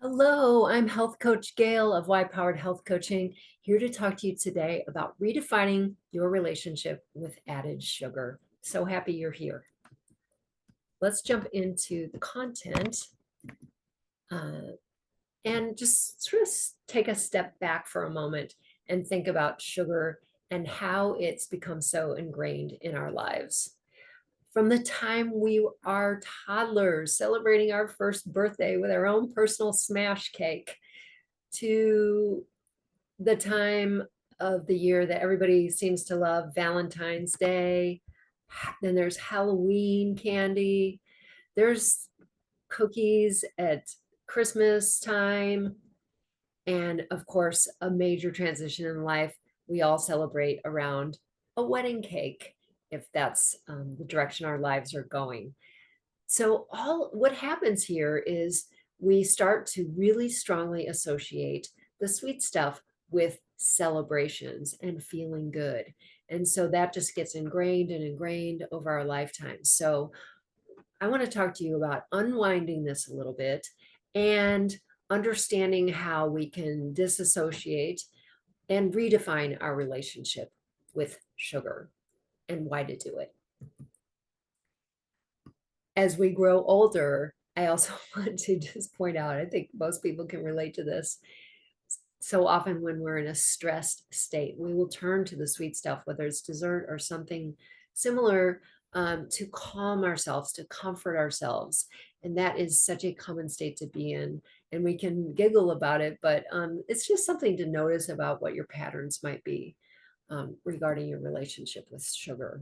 Hello, I'm health coach Gayle of Y Powered Health Coaching, here to talk to you today about redefining your relationship with added sugar. So happy you're here. Let's jump into the content and just sort of take a step back for a moment and think about sugar and how it's become so ingrained in our lives. From the time we are toddlers celebrating our first birthday with our own personal smash cake, to the time of the year that everybody seems to love, Valentine's Day. Then there's Halloween candy. There's cookies at Christmas time. And of course, a major transition in life. We all celebrate around a wedding cake, if that's the direction our lives are going. So all what happens here is we start to really strongly associate the sweet stuff with celebrations and feeling good. And so that just gets ingrained and ingrained over our lifetimes. So I want to talk to you about unwinding this a little bit and understanding how we can disassociate and redefine our relationship with sugar and why to do it. As we grow older, I also want to just point out, I think most people can relate to this. So often when we're in a stressed state, we will turn to the sweet stuff, whether it's dessert or something similar, to calm ourselves, to comfort ourselves. And that is such a common state to be in. And we can giggle about it, but it's just something to notice about what your patterns might be regarding your relationship with sugar.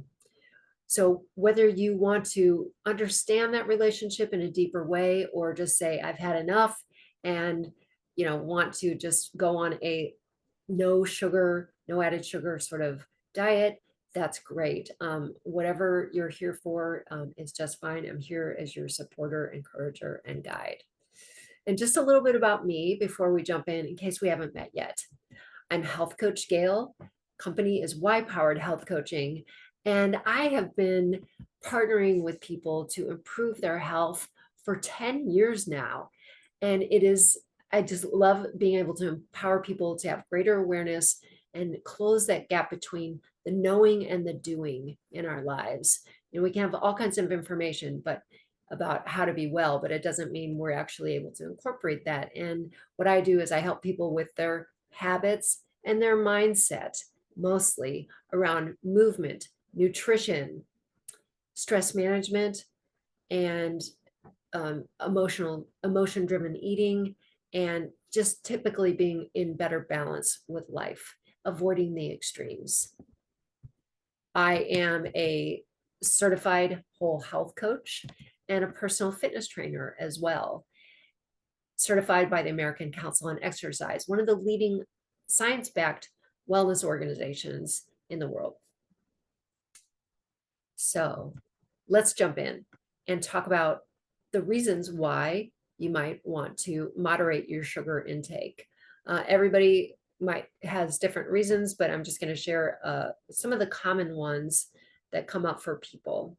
So whether you want to understand that relationship in a deeper way or just say, I've had enough and, want to just go on a no sugar, no added sugar sort of diet, that's great. Whatever you're here for is just fine. I'm here as your supporter, encourager, and guide. And just a little bit about me before we jump in case we haven't met yet. I'm health coach Gayle. Company is Y Powered Health Coaching. And I have been partnering with people to improve their health for 10 years now. And I just love being able to empower people to have greater awareness and close that gap between the knowing and the doing in our lives. We can have all kinds of information, but about how to be well, but it doesn't mean we're actually able to incorporate that. And what I do is I help people with their habits and their mindset, mostly around movement, nutrition, stress management, and emotion-driven eating, and just typically being in better balance with life, avoiding the extremes. I am a certified whole health coach and a personal fitness trainer as well, certified by the American Council on Exercise, one of the leading science-backed wellness organizations in the world. So let's jump in and talk about the reasons why you might want to moderate your sugar intake. Everybody has different reasons, but I'm just going to share some of the common ones that come up for people.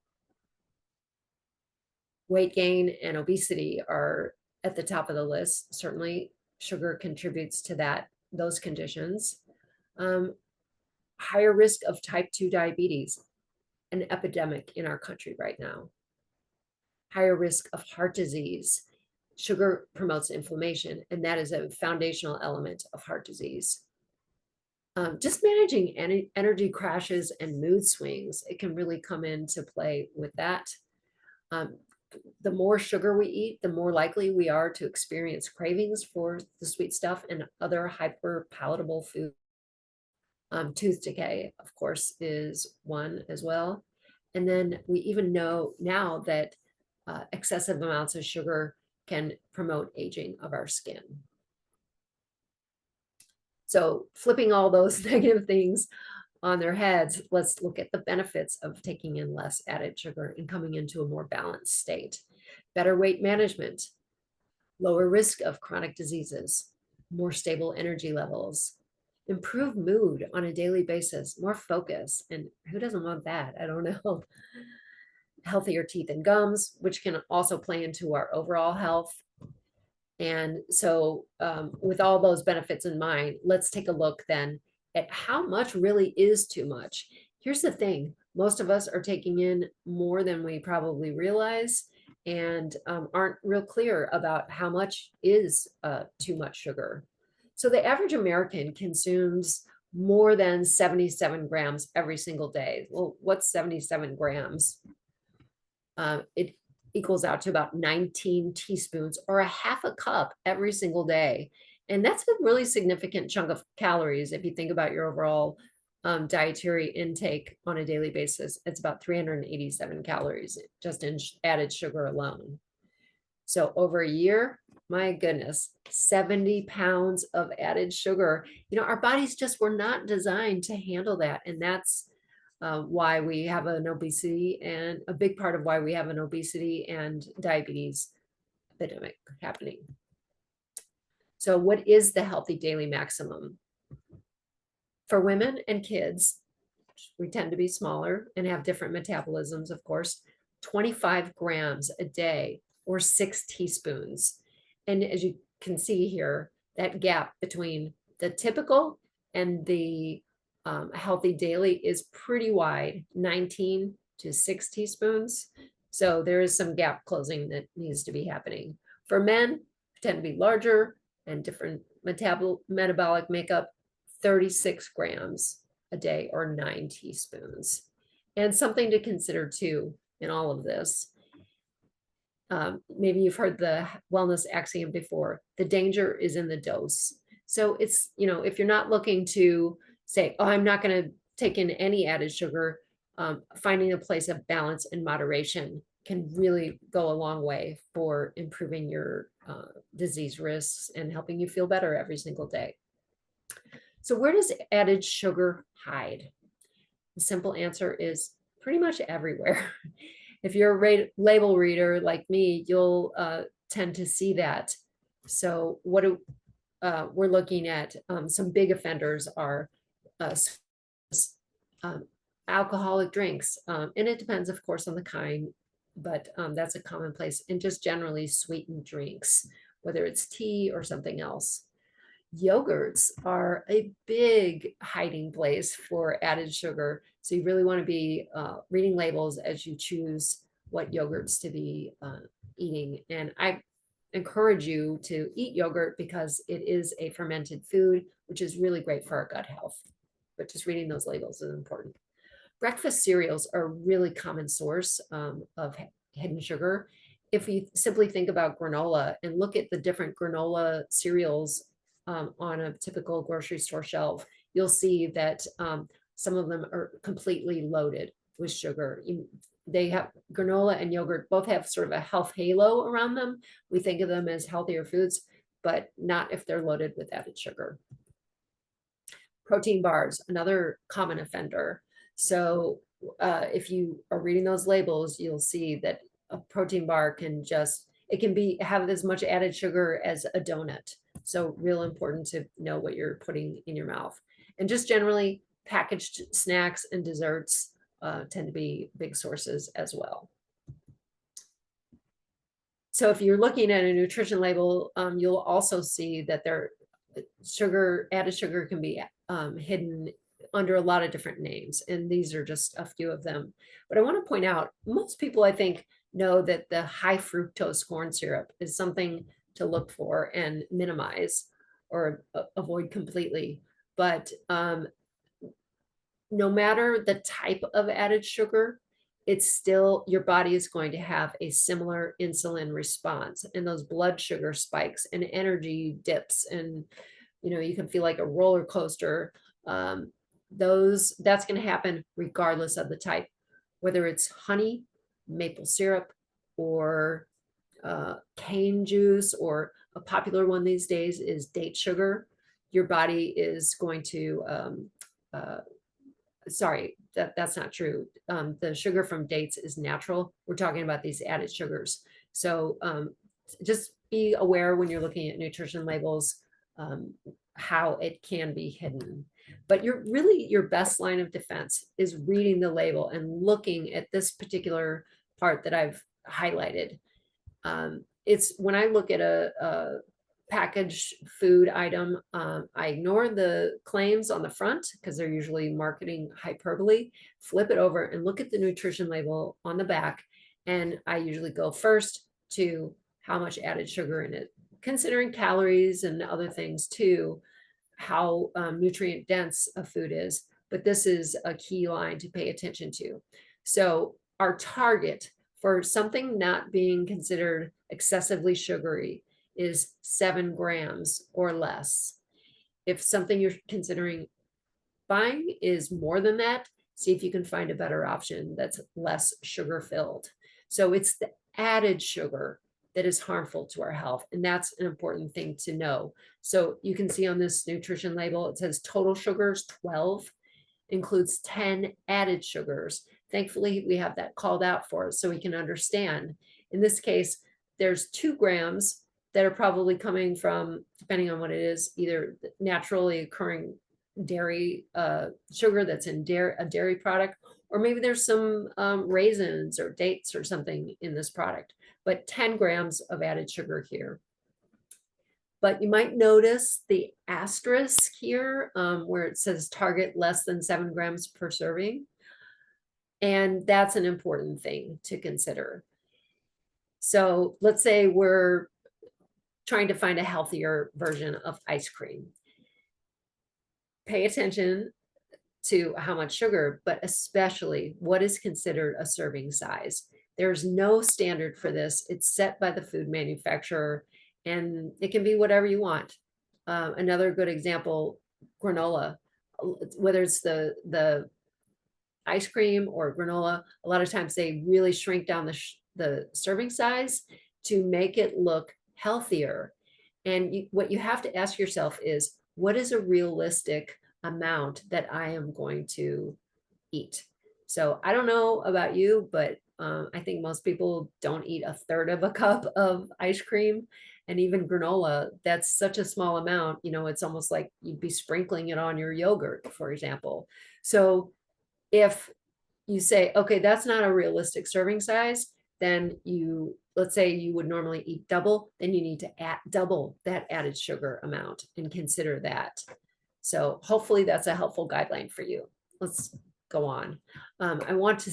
Weight gain and obesity are at the top of the list. Certainly, sugar contributes to those conditions. Higher risk of type 2 diabetes, an epidemic in our country right now. Higher risk of heart disease. Sugar promotes inflammation, and that is a foundational element of heart disease. Just managing energy crashes and mood swings, it can really come into play with that. The more sugar we eat, the more likely we are to experience cravings for the sweet stuff and other hyper palatable food. Tooth decay, of course, is one as well. And then we even know now that excessive amounts of sugar can promote aging of our skin. So flipping all those negative things on their heads, let's look at the benefits of taking in less added sugar and coming into a more balanced state. Better weight management, lower risk of chronic diseases, more stable energy levels, improved mood on a daily basis, more focus. And who doesn't want that? I don't know. Healthier teeth and gums, which can also play into our overall health. And so, with all those benefits in mind, let's take a look then at how much really is too much. Here's the thing, most of us are taking in more than we probably realize, and aren't real clear about how much is too much sugar. So the average American consumes more than 77 grams every single day. Well, what's 77 grams? It equals out to about 19 teaspoons or a half a cup every single day. And that's a really significant chunk of calories if you think about your overall dietary intake on a daily basis. It's about 387 calories just in added sugar alone. So over a year, my goodness, 70 pounds of added sugar. You know, our bodies just were not designed to handle that. And that's why we have an obesity, and a big part of why we have an obesity and diabetes epidemic happening. So what is the healthy daily maximum? For women and kids, we tend to be smaller and have different metabolisms, of course, 25 grams a day or 6 teaspoons. And as you can see here, that gap between the typical and the healthy daily is pretty wide, 19 to 6 teaspoons. So there is some gap closing that needs to be happening. For men, tend to be larger and different metabolic makeup, 36 grams a day or 9 teaspoons. And something to consider too in all of this. Maybe you've heard the wellness axiom before. The danger is in the dose. So it's, you know, if you're not looking to say, oh, I'm not going to take in any added sugar, finding a place of balance and moderation can really go a long way for improving your disease risks and helping you feel better every single day. So where does added sugar hide? The simple answer is pretty much everywhere. If you're a label reader like me, you'll tend to see that. So what we're looking at, some big offenders are alcoholic drinks. And it depends, of course, on the kind, but that's a commonplace. And just generally sweetened drinks, whether it's tea or something else. Yogurts are a big hiding place for added sugar. So you really want to be reading labels as you choose what yogurts to be eating. And I encourage you to eat yogurt because it is a fermented food, which is really great for our gut health. But just reading those labels is important. Breakfast cereals are a really common source of hidden sugar. If you simply think about granola and look at the different granola cereals on a typical grocery store shelf, you'll see that some of them are completely loaded with sugar. They have granola and yogurt both have sort of a health halo around them. We think of them as healthier foods, but not if they're loaded with added sugar. Protein bars, another common offender. So if you are reading those labels, you'll see that a protein bar can have as much added sugar as a donut. So real important to know what you're putting in your mouth. And just generally packaged snacks and desserts tend to be big sources as well. So if you're looking at a nutrition label, you'll also see that added sugar can be hidden under a lot of different names. And these are just a few of them. But I want to point out, most people, I think, know that the high fructose corn syrup is something to look for and minimize or avoid completely. But no matter the type of added sugar, it's still, your body is going to have a similar insulin response, and those blood sugar spikes and energy dips, and you can feel like a roller coaster. That's going to happen regardless of the type, whether it's honey, maple syrup, or cane juice, or a popular one these days is date sugar. Your body is going to sorry, that's not true. The sugar from dates is natural. We're talking about these added sugars. So just be aware when you're looking at nutrition labels, how it can be hidden. But your best line of defense is reading the label and looking at this particular part that I've highlighted. It's when I look at a packaged food item, I ignore the claims on the front because they're usually marketing hyperbole, flip it over and look at the nutrition label on the back. And I usually go first to how much added sugar in it, considering calories and other things too, how nutrient dense a food is. But this is a key line to pay attention to. So our target for something not being considered excessively sugary is 7 grams or less. If something you're considering buying is more than that, see if you can find a better option that's less sugar filled. So it's the added sugar that is harmful to our health. And that's an important thing to know. So you can see on this nutrition label, it says total sugars 12, includes 10 added sugars. Thankfully, we have that called out for us so we can understand. In this case, there's 2 grams that are probably coming from, depending on what it is, either naturally occurring dairy sugar that's in a dairy product, or maybe there's some raisins or dates or something in this product, but 10 grams of added sugar here. But you might notice the asterisk here where it says target less than 7 grams per serving. And that's an important thing to consider. So let's say we're trying to find a healthier version of ice cream. Pay attention to how much sugar, but especially what is considered a serving size. There's no standard for this. It's set by the food manufacturer, and it can be whatever you want. Another good example, granola, whether it's the ice cream or granola, a lot of times they really shrink down the serving size to make it look healthier. And what you have to ask yourself is, what is a realistic amount that I am going to eat? So I don't know about you, but I think most people don't eat a third of a cup of ice cream. And even granola, that's such a small amount, it's almost like you'd be sprinkling it on your yogurt, for example. So if you say, okay, that's not a realistic serving size, then let's say you would normally eat double, then you need to add double that added sugar amount and consider that. So hopefully that's a helpful guideline for you. Let's go on. I want to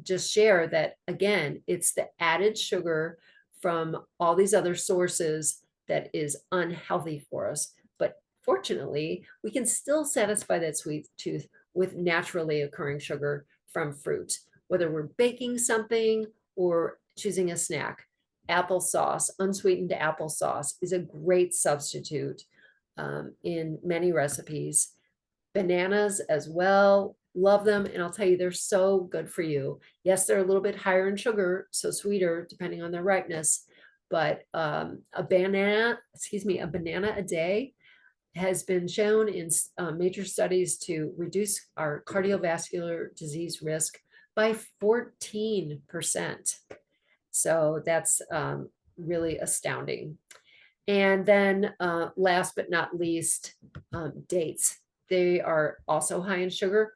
just share that, again, it's the added sugar from all these other sources that is unhealthy for us. But fortunately, we can still satisfy that sweet tooth with naturally occurring sugar from fruit, whether we're baking something or choosing a snack. Applesauce, unsweetened applesauce, is a great substitute in many recipes. Bananas as well, love them. And I'll tell you, they're so good for you. Yes, they're a little bit higher in sugar, so sweeter depending on their ripeness. But a banana a day has been shown in major studies to reduce our cardiovascular disease risk by 14%. So that's really astounding. And then last but not least, dates. They are also high in sugar,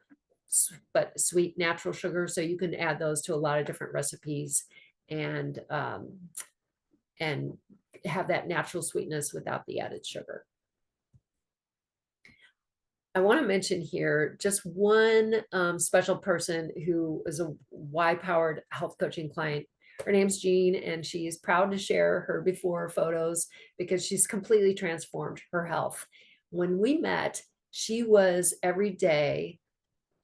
but sweet natural sugar. So you can add those to a lot of different recipes and have that natural sweetness without the added sugar. I want to mention here just one special person who is a Y-powered health coaching client. Her name's Jean, and she's proud to share her before photos because she's completely transformed her health. When we met, she was every day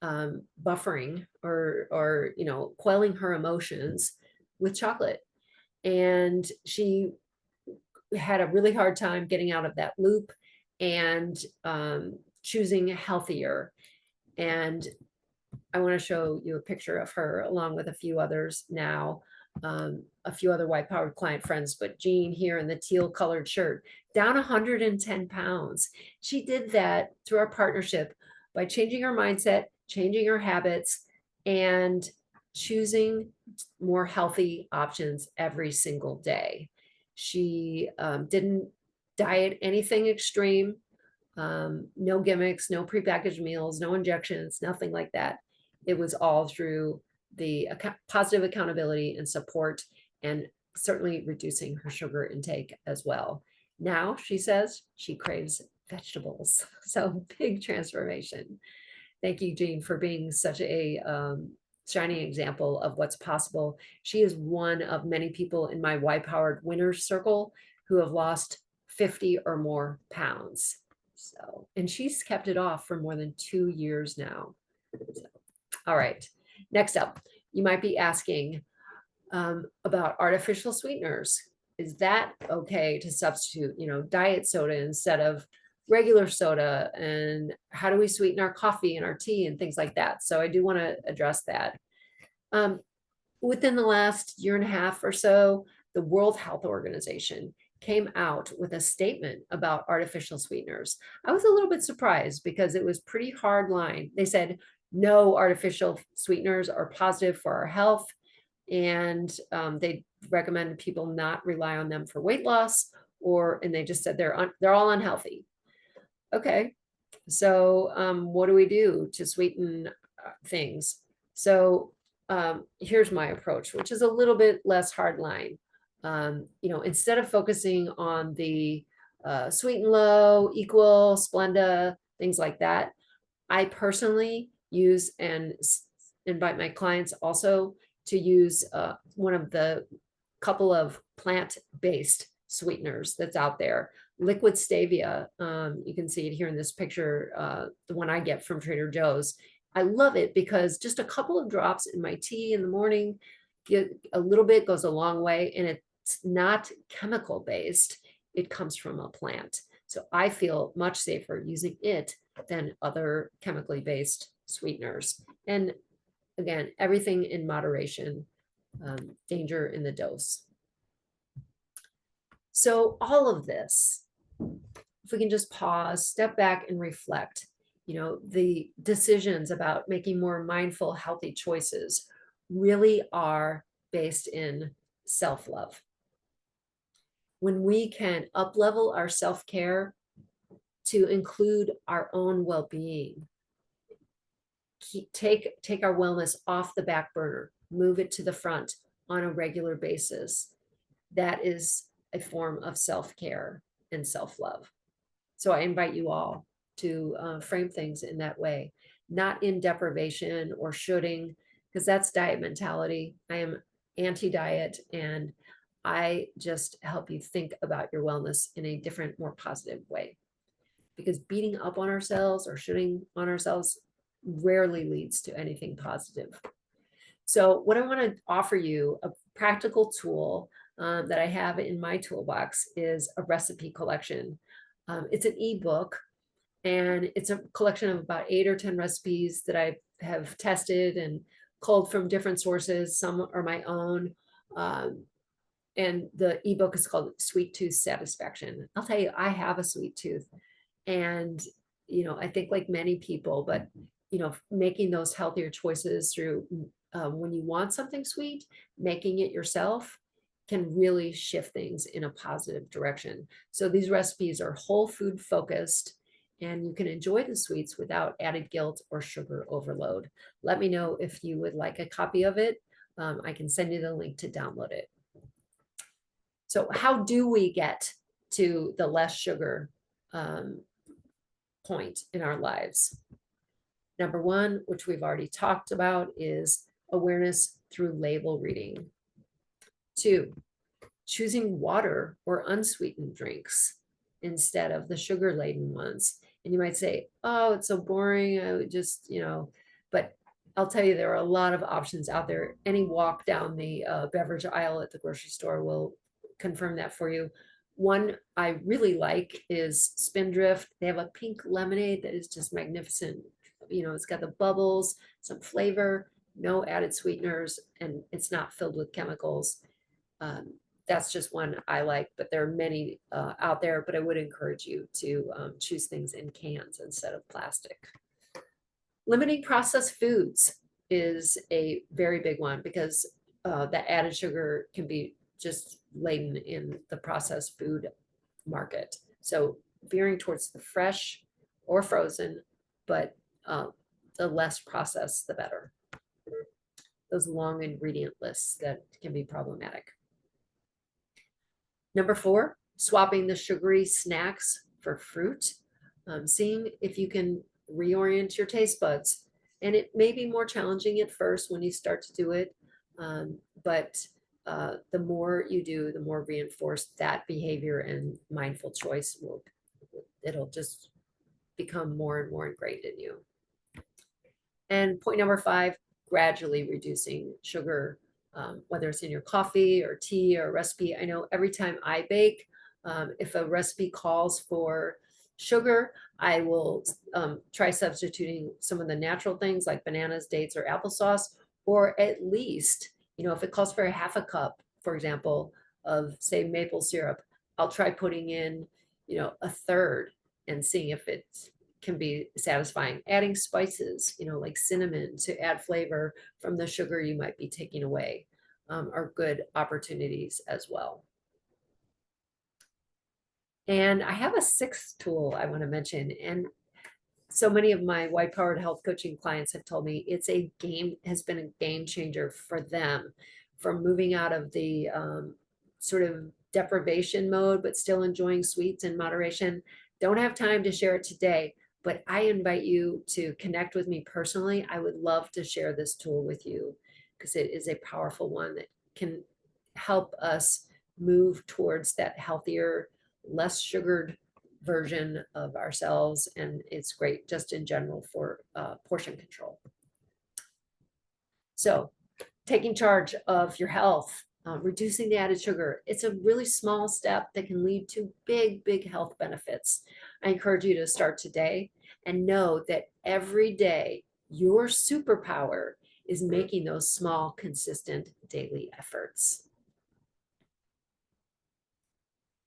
buffering or quelling her emotions with chocolate. And she had a really hard time getting out of that loop and choosing healthier. And I want to show you a picture of her along with a few others now, a few other Y-powered client friends, but Jean here in the teal colored shirt, down 110 pounds. She did that through our partnership by changing her mindset, changing her habits, and choosing more healthy options every single day. She didn't diet anything extreme. No gimmicks, no prepackaged meals, no injections, nothing like that. It was all through the positive accountability and support, and certainly reducing her sugar intake as well. Now she says she craves vegetables. So big transformation. Thank you, Jean, for being such a shining example of what's possible. She is one of many people in my Y-powered winners circle who have lost 50 or more pounds. So, and she's kept it off for more than 2 years now. So, all right. Next up, you might be asking about artificial sweeteners. Is that okay to substitute, diet soda instead of regular soda? And how do we sweeten our coffee and our tea and things like that? So I do want to address that. Within the last year and a half or so, the World Health Organization came out with a statement about artificial sweeteners. I was a little bit surprised because it was pretty hard line. They said no artificial sweeteners are positive for our health, and they recommend people not rely on them for weight loss, and they just said they're all unhealthy. Okay, so what do we do to sweeten things? So here's my approach, which is a little bit less hard line. Instead of focusing on the sweet and low, equal, Splenda, things like that, I personally use and invite my clients also to use one of the couple of plant-based sweeteners that's out there. Liquid stevia, you can see it here in this picture, the one I get from Trader Joe's. I love it because just a couple of drops in my tea in the morning, get a little bit goes a long way, and it's not chemical based. It comes from a plant. So I feel much safer using it than other chemically based sweeteners. And again, everything in moderation, danger in the dose. So all of this, if we can just pause, step back and reflect, the decisions about making more mindful, healthy choices really are based in self-love. When we can up-level our self-care to include our own well-being, take our wellness off the back burner, move it to the front on a regular basis, that is a form of self-care and self-love. So I invite you all to frame things in that way, not in deprivation or shoulding, because that's diet mentality. I am anti-diet, and I just help you think about your wellness in a different, more positive way. Because beating up on ourselves or shooting on ourselves rarely leads to anything positive. So what I want to offer you, a practical tool that I have in my toolbox, is a recipe collection. It's an ebook, and it's a collection of about 8 or 10 recipes that I have tested and culled from different sources. Some are my own. And the ebook is called Sweet Tooth Satisfaction. I'll tell you, I have a sweet tooth. And, I think like many people, but, making those healthier choices through when you want something sweet, making it yourself can really shift things in a positive direction. So these recipes are whole food focused, and you can enjoy the sweets without added guilt or sugar overload. Let me know if you would like a copy of it. I can send you the link to download it. So how do we get to the less sugar point in our lives? Number one, which we've already talked about, is awareness through label reading. 2, choosing water or unsweetened drinks instead of the sugar-laden ones. And you might say, oh, it's so boring. I would just, but I'll tell you, there are a lot of options out there. Any walk down the beverage aisle at the grocery store will confirm that for you. One I really like is Spindrift. They have a pink lemonade that is just magnificent. It's got the bubbles, some flavor, no added sweeteners, and it's not filled with chemicals. That's just one I like, but there are many out there, but I would encourage you to choose things in cans instead of plastic. Limiting processed foods is a very big one, because that added sugar can be just laden in the processed food market. So veering towards the fresh or frozen, but the less processed, the better. Those long ingredient lists that can be problematic. Number 4, swapping the sugary snacks for fruit, seeing if you can reorient your taste buds. And it may be more challenging at first when you start to do it, but the more you do, the more reinforced that behavior and mindful choice will, it'll just become more and more ingrained in you. And point number 5, gradually reducing sugar, whether it's in your coffee or tea or recipe. I know every time I bake, if a recipe calls for sugar, I will try substituting some of the natural things like bananas, dates, or applesauce, or at least, if it calls for a half a cup, for example, of say maple syrup, I'll try putting in, a third and seeing if it's can be satisfying. Adding spices, like cinnamon to add flavor from the sugar you might be taking away, are good opportunities as well. And I have a 6th tool I want to mention. And so many of my white powered health coaching clients have told me has been a game changer for them, from moving out of the sort of deprivation mode, but still enjoying sweets in moderation. Don't have time to share it today, but I invite you to connect with me personally. I would love to share this tool with you because it is a powerful one that can help us move towards that healthier, less sugared version of ourselves. And it's great just in general for portion control. So taking charge of your health, reducing the added sugar, it's a really small step that can lead to big, big health benefits. I encourage you to start today and know that every day your superpower is making those small, consistent daily efforts.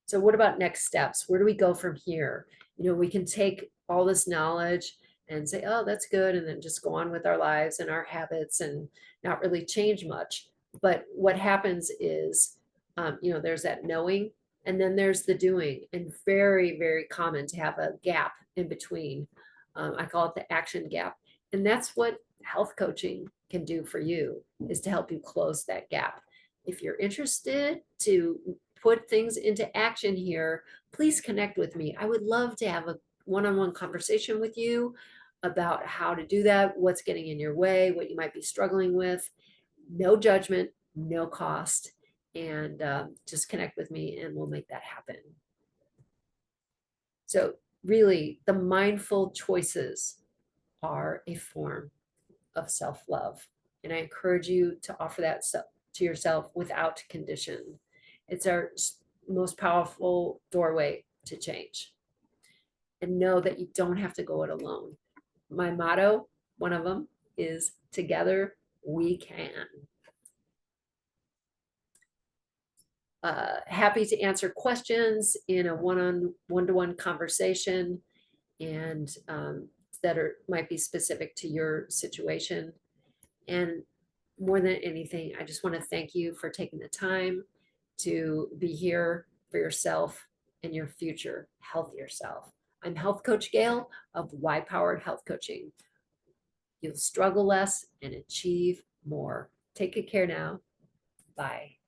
So what about next steps? Where do we go from here? We can take all this knowledge and say, oh, that's good, and then just go on with our lives and our habits and not really change much. But what happens is, there's that knowing, and then there's the doing, and very, very common to have a gap in between. I call it the action gap. And that's what health coaching can do for you, is to help you close that gap. If you're interested to put things into action here, please connect with me. I would love to have a one-on-one conversation with you about how to do that, what's getting in your way, what you might be struggling with. No judgment, no cost, and just connect with me and we'll make that happen. So really, the mindful choices are a form of self-love. And I encourage you to offer that to yourself without condition. It's our most powerful doorway to change. And know that you don't have to go it alone. My motto, one of them, is together we can. Happy to answer questions in a one-to-one conversation, and that might be specific to your situation. And more than anything, I just want to thank you for taking the time to be here for yourself and your future healthier self. I'm Health Coach Gayle of Y Powered Health Coaching. You'll struggle less and achieve more. Take good care now. Bye.